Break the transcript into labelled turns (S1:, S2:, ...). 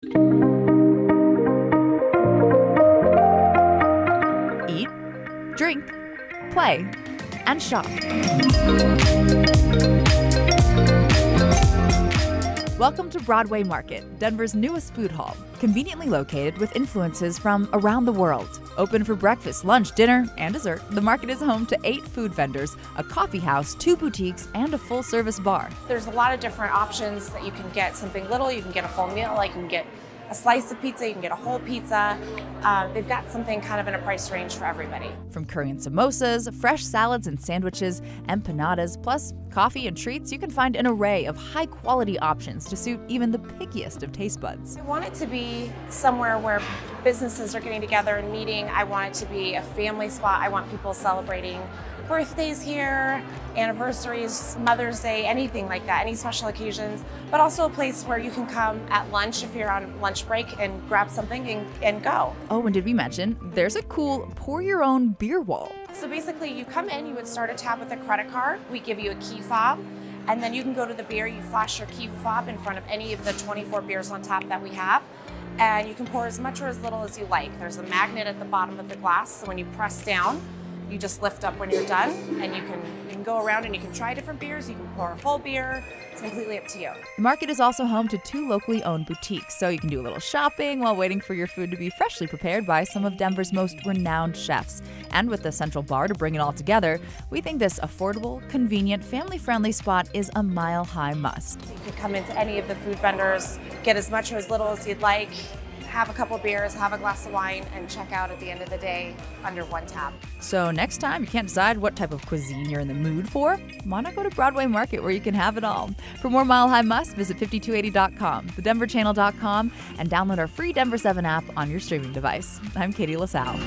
S1: Eat, drink, play, and shop. Welcome to Broadway Market, Denver's newest food hall, conveniently located with influences from around the world. Open for breakfast, lunch, dinner, and dessert, the market is home to 8 food vendors, a coffee house, 2 boutiques, and a full-service bar.
S2: There's a lot of different options that you can get something little, you can get a full meal, like you can get a slice of pizza, you can get a whole pizza. They've got something kind of in a price range for everybody.
S1: From curry and samosas, fresh salads and sandwiches, empanadas, plus coffee and treats, you can find an array of high-quality options to suit even the pickiest of taste buds.
S2: I want it to be somewhere where businesses are getting together and meeting. I want it to be a family spot. I want people celebrating birthdays here, anniversaries, Mother's Day, anything like that, any special occasions, but also a place where you can come at lunch if you're on lunch break and grab something and go.
S1: Oh, and did we mention, there's a cool pour-your-own beer wall.
S2: So basically you come in, you would start a tab with a credit card, we give you a key fob, and then you can go to the beer, you flash your key fob in front of any of the 24 beers on tap that we have, and you can pour as much or as little as you like. There's a magnet at the bottom of the glass, so when you press down, you just lift up when you're done, and you can go around and you can try different beers, you can pour a full beer, it's completely up to you.
S1: The market is also home to 2 locally owned boutiques, so you can do a little shopping while waiting for your food to be freshly prepared by some of Denver's most renowned chefs. And with the central bar to bring it all together, we think this affordable, convenient, family-friendly spot is a mile-high must.
S2: You could come into any of the food vendors, get as much or as little as you'd like, have a couple beers, have a glass of wine, and check out at the end of the day under one tab.
S1: So next time you can't decide what type of cuisine you're in the mood for, why not go to Broadway Market where you can have it all? For more Mile High Must, visit 5280.com, thedenverchannel.com, and download our free Denver 7 app on your streaming device. I'm Katie LaSalle.